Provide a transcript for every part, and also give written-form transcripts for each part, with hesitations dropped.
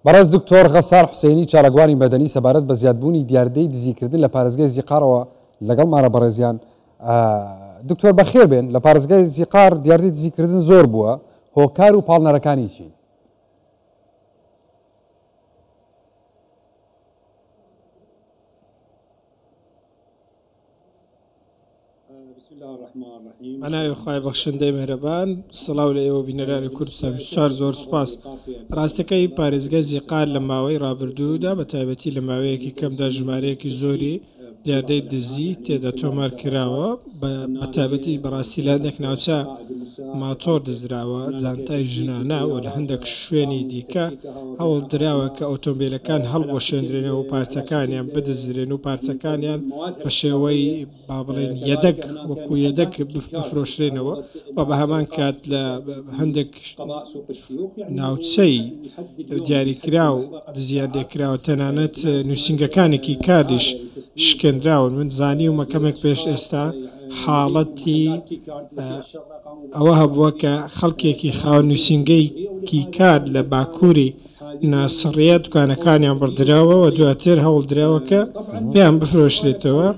بەڕێز دکتۆر غەسان حوسێنی چارەگوانی مەدەنی سەبارەت بە زیادبوونی دیاردەی دزیکردن لە پارێزگای زیقارەوە لەگەڵمانە بەڕێزیان. دکتۆر بەخێر بێن، لە پارێزگای زیقار دیاردەی دزیکردن زۆر بووە، هۆکار و پاڵنەرەکانی چی؟ ئەناوی خوای بەخشندەی مهرەبان، سڵاو لە ئێوە بینەرانی کوردستان، زۆر سوپاس. ڕاستەکەی پارێزگای زیقار لە ماوەی ڕابردوودا بە تایبەتی لە ماوەیەکی کەمدا ژمارەیەکی زۆری دیاردەی دزی تێدا تۆمار کراوە، بە تایبەتی بەڕاستی لە هەندێک ناوچە ماتۆر دزراوە، جانتای ژنانە و لە هەندێک شوێنی دیکە هەوڵ دراوە کە ئۆتۆمبیلەکان هەڵبۆشێندرێنەوە و پارچەکانیان بدەزرێن و پارچەکانیان بە شێوەی با بڵێن یەدەک وەکو یەدەک بفرۆشرێنەوە و بە هەمان کات لە هەندێک ناوچەی دیاریکرا و دزیان لێکراوە، تەنانەت نووسنگەکانێکی کاردیش شکێنراون. من زانی و مەکەمێک پێش ئێستا حاڵەتی ئەوە هەبووە کە خەڵکێکی خاوەن نووسنگەیکی کار لە باکووری ناسڕیە دوکانەکانیان بڕدراوە و دواتر هەوڵ دراوە کە پێیان بفرۆشرێتەوە.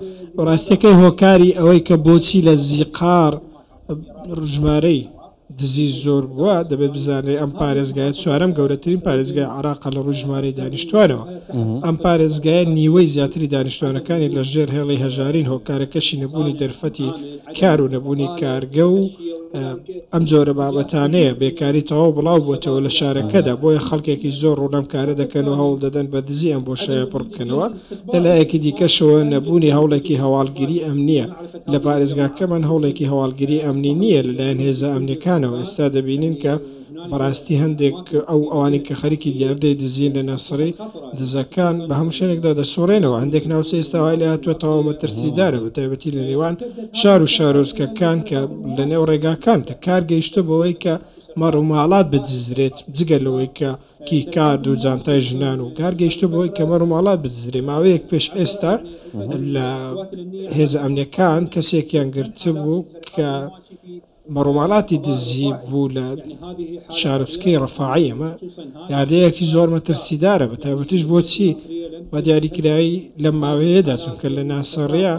ڕاستیەکەی هۆکاری ئەوەی کە بۆچی لە زیقار ژمارەی دزی زۆر بووە دەبێت بزانێت ئەم پارێزگایە چوارەم گەورەترین پارێزگای عێراق لە ڕووی ژمارەی دانیشتوانەوە. ئەم پارێزگایە نیوەی زیاتری دانیشتوانەکانی لە ژێر هێڵی هەژارین، هۆکارەکەشی نەبوونی دەرفەتی کار و نەبوونی کارگە و ئەم جۆرە بابەتانەیە بێکاری تەواو بڵاو بووەتەوە لە شارەکەدا، بۆیە خەڵکێکی زۆر ڕوونەم کارە دەکەن و هەوڵ دەدەن بە دزی ئەم بۆشەیە پڕ بکەنەوە. لەلایەکی دیکەشەوە نەبوونی هەوڵێکی هەواڵگیری ئەمنیە لە پارێزگاکەمان، هەوڵێکی هەواڵگیری ئەمنی نییە لەلایەن هێزە ئەمنیەکانەوە. ئێستا دەبینین کە بەڕاستی هەندێک ئەوانی کە خەریکی دیاردەی دزین لە نەسڕی دزەکان بە هەموو شوێنێکدا دەسوڕێنەوە. هەندێک ناوچە ئێستا وای لە هاتووەتەوە مەترسیدارە، بە تایبەتی لە نێوان شار و شارۆچکەکان کە لە نێو ڕێگاکان کار گەیشتە بەوەی کە مەڕ و ماڵات بدزرێت، جگە لەوەی کە کیکارد و جانتای ژنان و کار گەیشتە بەوەی کە مەڕ و ماڵات بدزرێ. ماوەیەک پێش ئێستا لە هێزە ئەمنیەکان کەسێکیان گرتبوو کە مەڕووماڵاتی دزی بوو لە شارۆچکەی ڕەفاعی. ئەمە یاردەیەکی زۆر مەترسیدارە، بە تایبەتیش بۆچی بە دیاریکراوی لەم ماوەیەدا، چونکە لە ناسەڕیا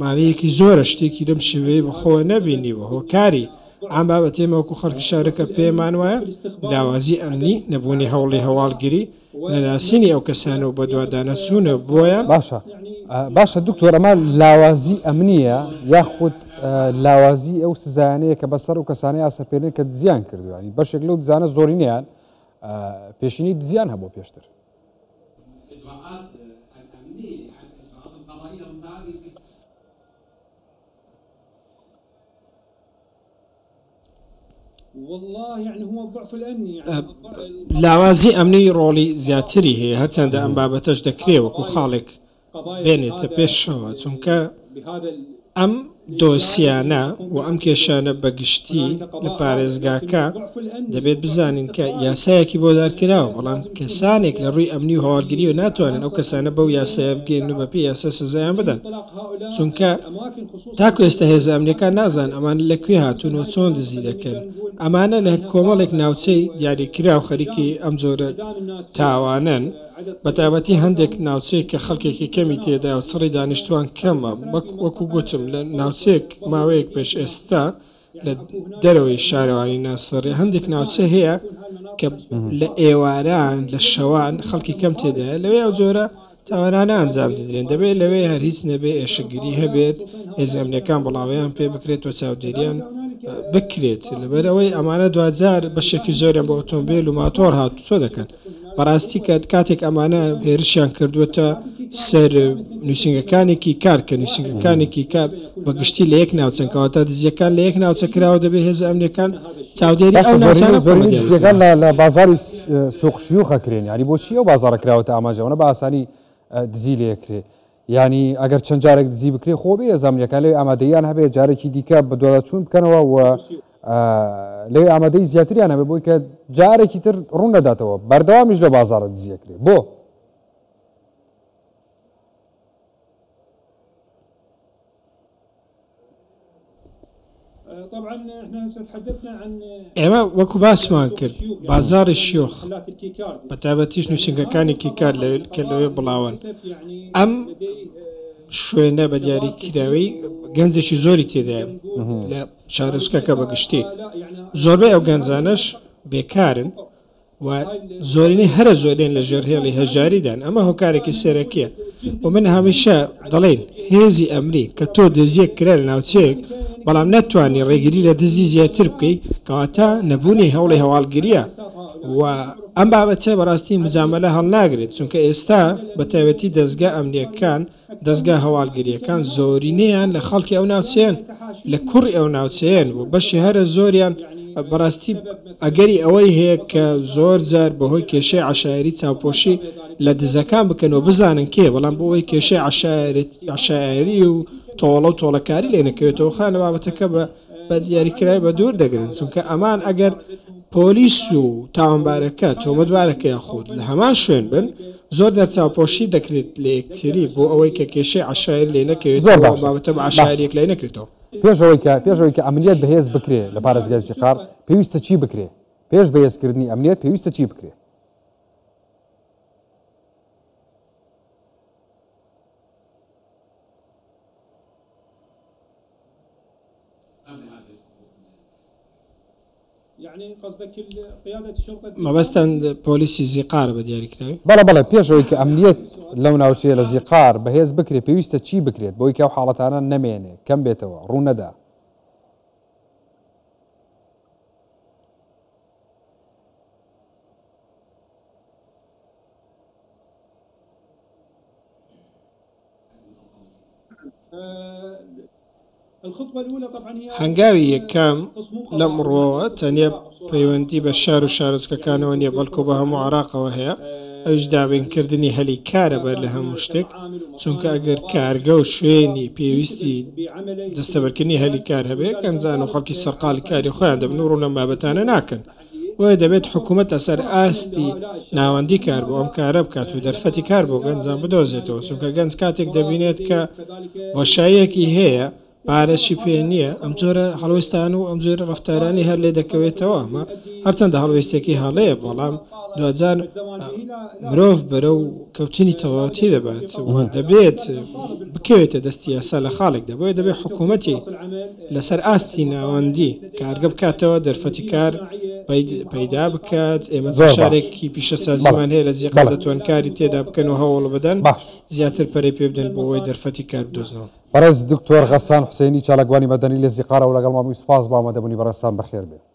ماوەیەکی زۆرە شتێکی لەم شێوەیە بەخۆوە نەبینیوە. هۆکاری ئەم بابەتێمەوەکو خەڵکی شارەکە پێمان وایە لاوازی ئەمنی، نەبوونی هەوڵی هەواڵگیری لە ناسینی ئەو کەسانە و بە دووادانەچوونە بۆیان. باشە دکتۆر، ئەمە لاوازی ئەمنیە یاخود لاوازی ئەو سزایانەیە کە بەسەر و کەسانەی ئاسەپێنێ کە دزیان کردوانی بەشێک لەو دزانە زۆرینیان پێشینی دزیان هەبوو پێشتر. لاوازی ئەمنی ڕۆڵی زیاتری هەیە، هەرچەندە ئەم بابەتەش دەکرێت وەکو خاڵێک بێنێتە پێشەوە، چونکە ئەم دۆسیانە و ئەم کێشانە بەگشتی لە پارێزگاکە دەبێت بزانین کە یاسایەکی بۆ دارکراوە، بەڵام کەسانێک لە ڕووی ئەمنی و هەواڵگیری و ناتوانن ئەو کەسانە بەو یاسایە بگەین و بەپی یاسا سزایان بدەن، چونکە تاکو ئێستا هێزە ئەمنیەکان نازان ئەمان لەکوێ هاتوون و چۆن دزی دەکەن. ئەمانە لە کۆمەڵێک ناوچەی دیاریکرا و خەریکی ئەم جۆرە تاوانن، بەتابەتی هەندێک ناوچەیە کە خەڵکێکی کەمی تێدا و چڕی دانیشتوان کەمە. وەکو گوتم لە ناوچەیەک ماوەیەک پێش ئێستا لە دەرەوەی شارەوانی ناسەڕێ هەندێک ناوچە هەیە کە لە ئێواران لە شەوان خەڵکی کەم تێدایە، لەوێ ئەو جۆرە تاوانانە ئەنجام دەدرێن. دەبێت لەوێ هەر هیچ نەبێ ئێشەگیری هەبێت، هێزە ئەمنیەکان بڵاویان پێ بکرێت و چاودێریان بکرێت. لەبەرەوەی ئەمانە دوجار بەشێکی زۆریان بە ئۆتۆمبیل و ماتۆر هاتوچۆ دەکەن. بەڕاستی کە کاتێک ئەمانە هێرشیان کردووەتە سەر نووسنگەکانێکی کار کە نووسنگەکانێکی کار بەگشتی لە یەک ناوچەکەواتە دزیەکان لە یەک ناوچە کراوە دەبێت هێزە ئەمنیەکان چاودێری زۆریان لە بازاری سوقشیوخەکرێن. ینی بۆچی ئەو بازارە کراوەتە ئاماژەوەنە بە ئاسانی دزی لە یەکرێ، ینی ئەگەر چەند جارێک دزی بکرێ خۆبێ هێزەمنیەکان لێ ئامادەیان هەبێت جارێکی دیکە بە دوواداچوون بکەنەوە و لێ ئامادەی زیاتریان هەبێ بۆی کە جارێکی تر ڕوون نەداتەوە بەردەوامیش لە بازارە دزیەکرێ. بۆ طبعا احنا تحدثنا عن ئێمە وەکو باسمان کرد بازاری شیۆخ بە تایبەتیش نووسنگەکانی کیکار کە لەوێ بڵاوان ئەم شوێنە بە دیاریکراوی گەنجێکی زۆری تێدایە لە شارۆچکەکە بەگشتی زۆربەی ئەو گەنجانەش بێکارن و زۆرینەی هەرە زۆرێن لە ژێرهێڵی هەژاریدان ئەمە هۆکارێکی سێرەکیە و من هەمیشە دەڵێن هێزی ئەمری کە تۆ دزیەک کرا لە ناوچەیەک بەڵام نەتوانی ڕێگیری لە دزی زیاتر بکەیت کەواتە نەبوونی هەوڵی هەواڵگریە و ئەم بابەتە بەڕاستی مجامەلە هەڵناگرێت چونکە ئێستا بە تایبەتی دەستگا ئەمنیەکان دەستگا هەواڵگریەکان زۆرینەیان لە خەڵکی ئەو ناوچەیەن لە کوڕی ئەو ناوچەیەن و بەشی هەرە زۆریان بەڕاستی ئەگەری ئەوەی هەیە کە زۆر جار بەهۆی کێشەی عشایری چاوپۆشی لە دزەکان بکەنەوە بزانن کێ بەڵام بۆ ئەوەی کێشەی عشایری و تۆڵە و تۆڵەکاری لێ نەکەوێتەوە خانە بابەتەکە بە دیاریکرای بە دوور دەگرن چونکە ئەمان ئەگەر پۆلیس و تاوانبارەکە تۆمەتبارەکە یاخود لە هەمان شوێن بن زۆر دەرچاوپۆشی دەکرێت لە یەکتری بۆ ئەوەی کە کێشەی عشایر لێ نەکەوێت بابەتە بە عشایرێک لای نەکرێتەوە پێشەوەی کە ئەمنیەت بەهێز بکرێ لە پارێزگای زیقار پێویستە چی بکرێ پێش بەهێزکردنی ئەمنیەت پێویستە چی بکرێ مەبەستان پۆلیسی زیقار بە دیاریکراوی بەڵێ پێشەوەی کە ئەمنیەت لەو ناوچەیە لە زیقار بەهێز بکرێ پێویستە چی بکرێت بۆی کە ئەو حاڵەتانە نەمێنێ کەم بێتەوە ڕوو نەدا هەنگاوی یەکەم لەمڕۆوە تەنیا پەیوەندی بە شار و شارۆچکەکانەوە نیە بەڵکو بە هەموو عراقەوە هەیە ئەوش دابینکردنی هەلی کارە بەر لە هەموو شتێک چونکە ئەگەر کارگە و شوێنی پێویستی دەستەبەرکردنی هەلی کار هەبێ گەنجان و خەڵکی سەرقاڵی کاری خۆیان دەبن و ڕوونە بابەتانە ناکەن وە دەبێت حکوومەتە سەر ئاستی ناوەندی کار بۆ ئەم کارە بکات و دەرفەتی کار بۆ گەنجان بدۆزێتەوە چونکە گەنج کاتێک دەبینێت کە بۆشایەکی هەیە پارەشی پێ نییە ئەم جۆرە هەڵوێستان و ئەم جۆرە ڕفتارانی هەر لێ دەکەوێتەوە ئەمە هەرچەندە هەڵوێستێکی هەڵەیە بەڵام دوجار مرۆڤ بەرە و کەوتنی تەواوەتی دەبات دەبێت بکەوێتە دەستی یاسا لە خاڵێکدا بۆیە دەبێت حکوومەتی لەسەر ئاستی ناوەندی کارگە بکاتەوە دەرفەتی کار پەیدا بکات ئێمە شارێکی پیشەسازیمان هەیە لە زیقار دەتوانکاری تێدا بکەن و هەوڵ بدەن زیاتر پەرەی پێ بدەن بۆ ئەوەی دەرفەتی کار بدۆزنەوە بەڕێز دکتۆر غەسان حوسێنی چالاکوانی مەدەنی لە زیقارە و لەگەڵ مامۆی سوپاس بە ئامادەبوونی بەڕێستان بەخێر بێت